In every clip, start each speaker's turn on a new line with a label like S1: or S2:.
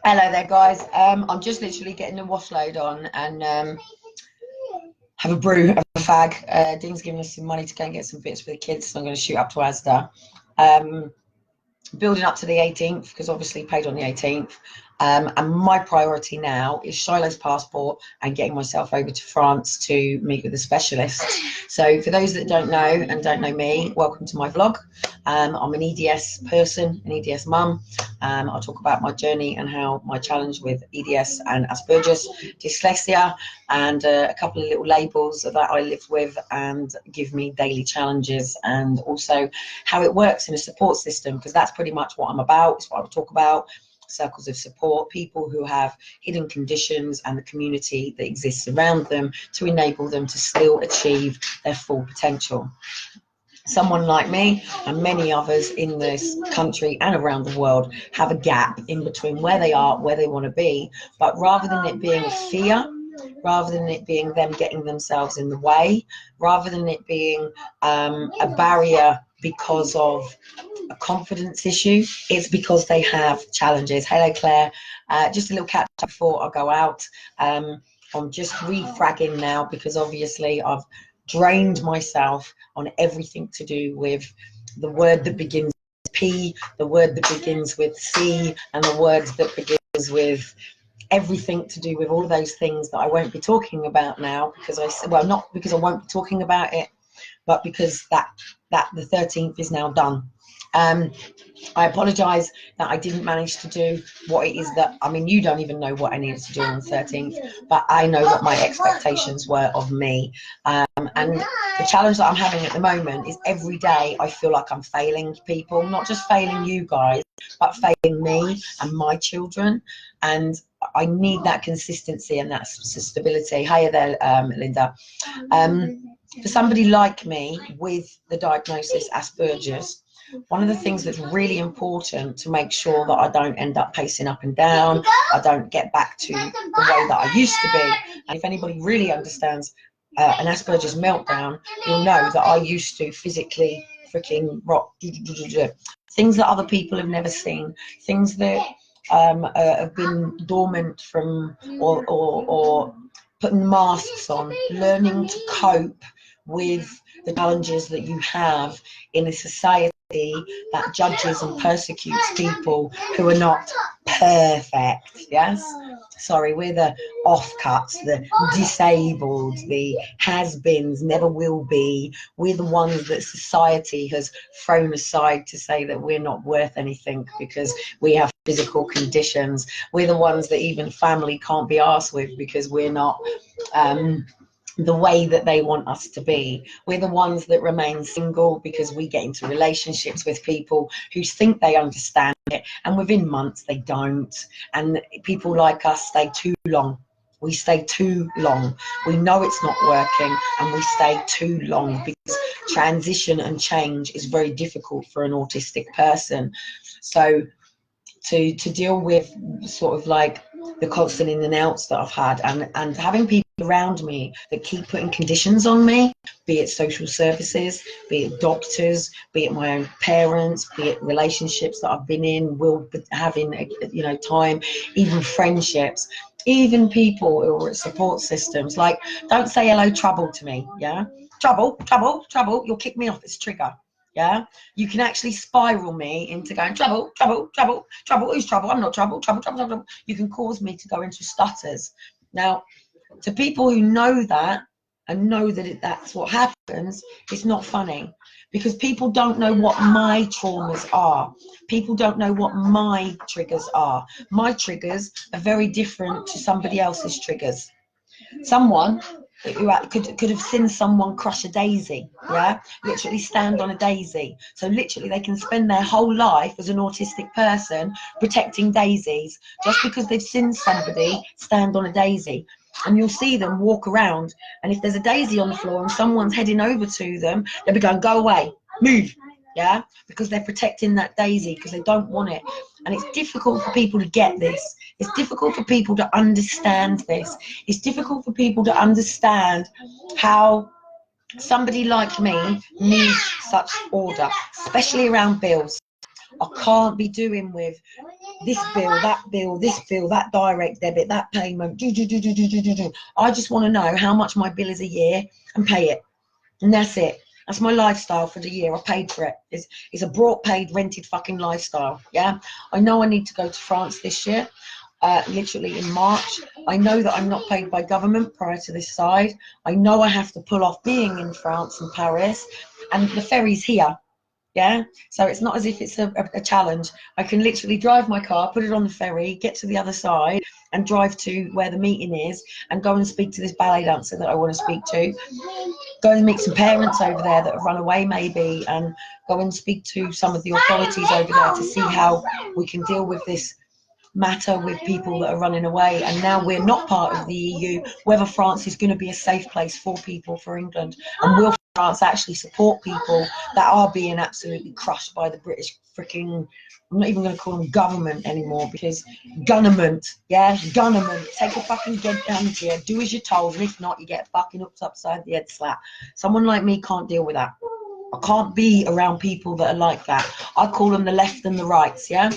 S1: Hello there, guys. I'm just literally getting the wash load on and have a brew, have a fag. Dean's giving us some money to go and get some bits for the kids, so I'm going to shoot up to Asda. Building up to the 18th, because obviously paid on the 18th. And my priority now is Shiloh's passport and getting myself over to France to meet with a specialist. So for those that don't know and don't know me, welcome to my vlog. I'm an EDS person, an EDS mum. I'll talk about my journey and how my challenge with EDS and Asperger's, dyslexia, and a couple of little labels that I live with and give me daily challenges, and also how it works in a support system, because that's pretty much what I'm about. It's what I talk about. Circles of support, people who have hidden conditions and the community that exists around them to enable them to still achieve their full potential. Someone like me and many others in this country and around the world have a gap in between where they are, where they want to be, but rather than it being a fear, rather than it being them getting themselves in the way, rather than it being a barrier because of a confidence issue, it's because they have challenges. Hello, Claire. Just a little catch up before I go out. I'm just refragging now because obviously I've drained myself on everything to do with the word that begins with P, the word that begins with C, and the words that begins with everything to do with all of those things that I won't be talking about now, because not because I won't be talking about it, but because that the 13th is now done. I apologise that I didn't manage to do what it is that, I mean, you don't even know what I needed to do on the 13th, but I know what my expectations were of me. And the challenge that I'm having at the moment is every day I feel like I'm failing people, not just failing you guys, but failing me and my children. And I need that consistency and that stability. Hiya there, Linda. For somebody like me with the diagnosis Asperger's, one of the things that's really important to make sure that I don't end up pacing up and down, I don't get back to the way that I used to be. And if anybody really understands an Asperger's meltdown, you'll know that I used to physically freaking rock, things that other people have never seen, things that have been dormant from or putting masks on, learning to cope with the challenges that you have in a society that judges and persecutes people who are not perfect. Yes, sorry, we're the offcuts, the disabled, the has-beens, never will be. We're the ones that society has thrown aside to say that we're not worth anything because we have physical conditions. We're the ones that even family can't be arsed with because we're not the way that they want us to be. We're the ones that remain single because we get into relationships with people who think they understand it, and within months they don't. And people like us stay too long. We stay too long. We know it's not working and we stay too long because transition and change is very difficult for an autistic person. So to deal with sort of like the constant in and outs that I've had, and having people around me that keep putting conditions on me, be it social services, be it doctors, be it my own parents, be it relationships that I've been in, will have in, you know, time, even friendships, even people who are at support systems. Like, don't say hello trouble to me, yeah? Trouble, trouble, trouble, you'll kick me off, it's a trigger. Yeah, you can actually spiral me into going trouble, trouble, trouble, trouble. Who's trouble? I'm not trouble, trouble, trouble, trouble. You can cause me to go into stutters. Now, to people who know that and know that that's what happens, it's not funny, because people don't know what my traumas are. People don't know what my triggers are. My triggers are very different to somebody else's triggers. Someone who could have seen someone crush a daisy, yeah, literally stand on a daisy. So literally they can spend their whole life as an autistic person protecting daisies just because they've seen somebody stand on a daisy. And you'll see them walk around, and if there's a daisy on the floor and someone's heading over to them, they'll be going, go away, move, yeah, because they're protecting that daisy because they don't want it. And it's difficult for people to get this. It's difficult for people to understand this. It's difficult for people to understand how somebody like me needs such order, especially around bills. I can't be doing with this bill, this bill, that direct debit, that payment. I just want to know how much my bill is a year and pay it. And that's it. That's my lifestyle for the year. I paid for it. It's a brought, paid, rented fucking lifestyle. Yeah. I know I need to go to France this year, literally in March. I know that I'm not paid by government prior to this side. I know I have to pull off being in France and Paris, and the ferry's here. Yeah, so it's not as if it's a challenge. I can literally drive my car, put it on the ferry, get to the other side, and drive to where the meeting is, and go and speak to this ballet dancer that I want to speak to. Go and meet some parents over there that have run away, maybe, and go and speak to some of the authorities over there to see how we can deal with this matter with people that are running away. And now we're not part of the EU, whether France is going to be a safe place for people for England, and will France actually support people that are being absolutely crushed by the British freaking, I'm not even going to call them government anymore, because gunnerment, yeah, gunnerment. Take a fucking get down here, do as you're told, and if not, you get fucking hooked upside the head slap. Someone like me can't deal with that. I can't be around people that are like that. I call them the left and the rights, yeah?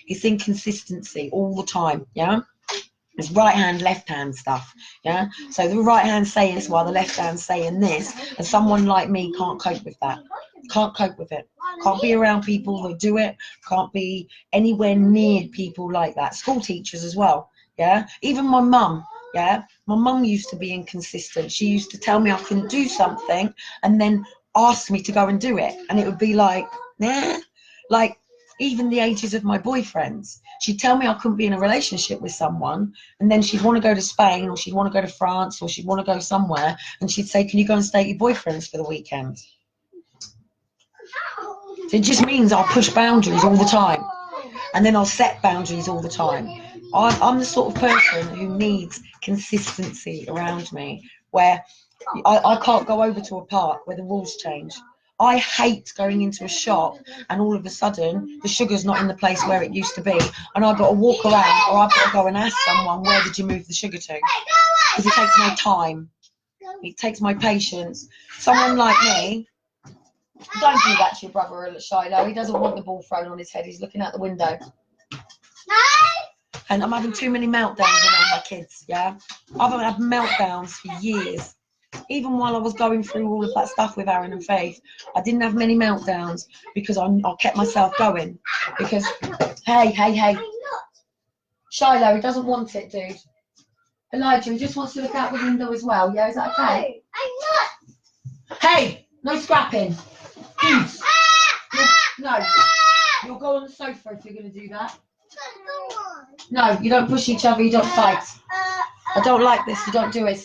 S1: It's inconsistency all the time, yeah? It's right hand, left hand stuff, yeah? So the right hand saying this while the left hand's saying this, and someone like me can't cope with that. Can't cope with it. Can't be around people that do it. Can't be anywhere near people like that. School teachers as well, yeah? Even my mum, yeah? My mum used to be inconsistent. She used to tell me I couldn't do something and then ask me to go and do it. And it would be like, nah. Like, even the ages of my boyfriends. She'd tell me I couldn't be in a relationship with someone, and then she'd want to go to Spain, or she'd want to go to France, or she'd want to go somewhere, and she'd say, can you go and stay at your boyfriend's for the weekend? So it just means I'll push boundaries all the time, and then I'll set boundaries all the time. I'm the sort of person who needs consistency around me, where I can't go over to a park where the rules change. I hate going into a shop and all of a sudden the sugar's not in the place where it used to be, and I've got to walk around, or I've got to go and ask someone, where did you move the sugar to? Because it takes my time. It takes my patience. Someone like me, don't do that to your brother, Shiloh. He doesn't want the ball thrown on his head. He's looking out the window. And I'm having too many meltdowns around my kids, yeah? I've had meltdowns for years. Even while I was going through all of that stuff with Aaron and Faith, I didn't have many meltdowns because I kept myself going. Because, hey. Shiloh, he doesn't want it, dude. Elijah, he just wants to look out the window as well. Yeah, is that okay? Hey, no scrapping. Dude. No. You'll go on the sofa if you're going to do that. No, you don't push each other, you don't fight. I don't like this, you don't do it.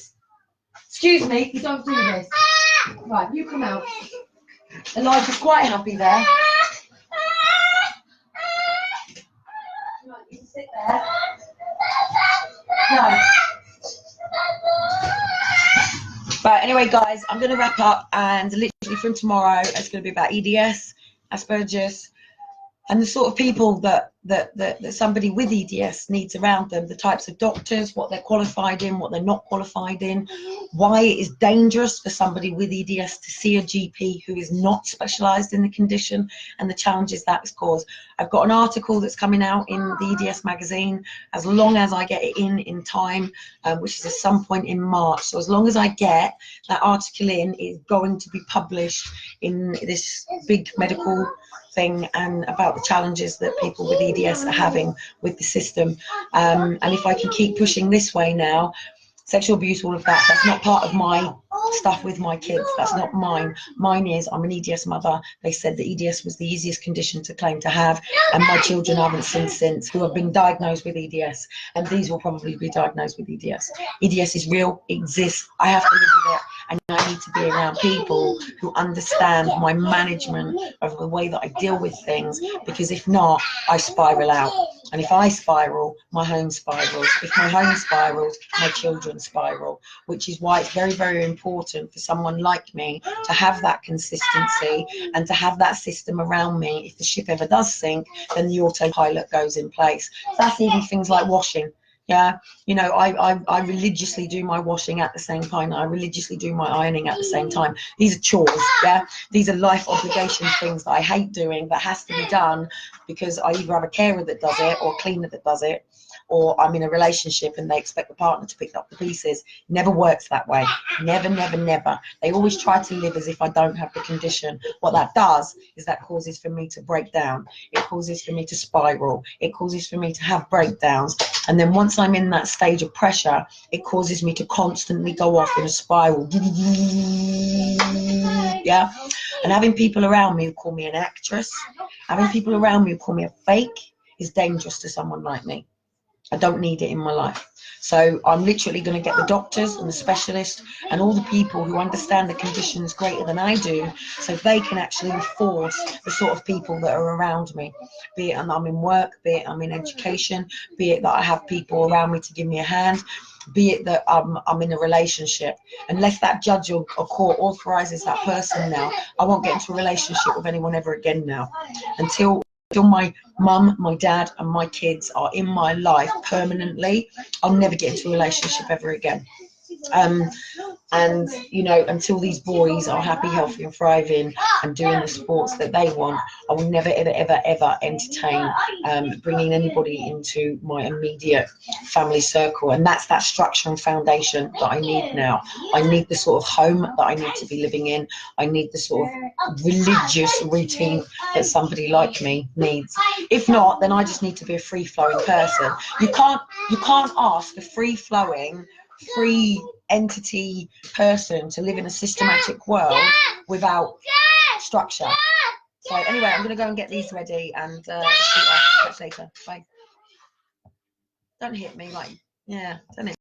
S1: Excuse me, you don't do this. Right, you come out. Elijah's quite happy there. Right, you can sit there. No. Right, anyway, guys, I'm going to wrap up, and literally from tomorrow, it's going to be about EDS, Asperger's, and the sort of people that somebody with EDS needs around them, the types of doctors, what they're qualified in, what they're not qualified in, why it is dangerous for somebody with EDS to see a GP who is not specialised in the condition, and the challenges that's caused. I've got an article that's coming out in the EDS magazine, as long as I get it in time, which is at some point in March. So as long as I get that article in, it's going to be published in this big medical thing, and about the challenges that people with EDS are having with the system. And if I can keep pushing this way now, sexual abuse, all of that, that's not part of my stuff with my kids. That's not mine. Mine is, I'm an EDS mother. They said that EDS was the easiest condition to claim to have, and my children haven't seen since, who have been diagnosed with EDS, and these will probably be diagnosed with EDS. EDS is real, it exists, I have to live with it, and I need to be around people who understand my management of the way that I deal with things, because if not, I spiral out. And if I spiral, my home spirals. If my home spirals, my children spiral, which is why it's very, very important for someone like me to have that consistency and to have that system around me. If the ship ever does sink, then the autopilot goes in place. So that's even things like washing. Yeah, you know, I religiously do my washing at the same time. I religiously do my ironing at the same time. These are chores, yeah. These are life obligation things that I hate doing that has to be done because I either have a carer that does it or a cleaner that does it, or I'm in a relationship and they expect the partner to pick up the pieces. Never works that way. Never, never, never. They always try to live as if I don't have the condition. What that does is that causes for me to break down. It causes for me to spiral. It causes for me to have breakdowns. And then once I'm in that stage of pressure, it causes me to constantly go off in a spiral. Yeah. And having people around me who call me an actress, having people around me who call me a fake is dangerous to someone like me. I don't need it in my life. So I'm literally going to get the doctors and the specialists and all the people who understand the conditions greater than I do, so they can actually enforce the sort of people that are around me. Be it I'm in work, be it I'm in education, be it that I have people around me to give me a hand, be it that I'm in a relationship. Unless that judge or court authorizes that person now, I won't get into a relationship with anyone ever again now. Until my mum, my dad, and my kids are in my life permanently, I'll never get into a relationship ever again. And you know, until these boys are happy, healthy, and thriving and doing the sports that they want, I will never, ever, ever, ever entertain bringing anybody into my immediate family circle. And that's that structure and foundation that I need now. I need the sort of home that I need to be living in. I need the sort of religious routine that somebody like me needs. If not, then I just need to be a free-flowing person. You can't ask a free-flowing, free entity person to live in a systematic world without structure. So anyway, I'm going to go and get these ready and shoot off. Catch you later. Bye. Don't hit me like, yeah, don't hit me.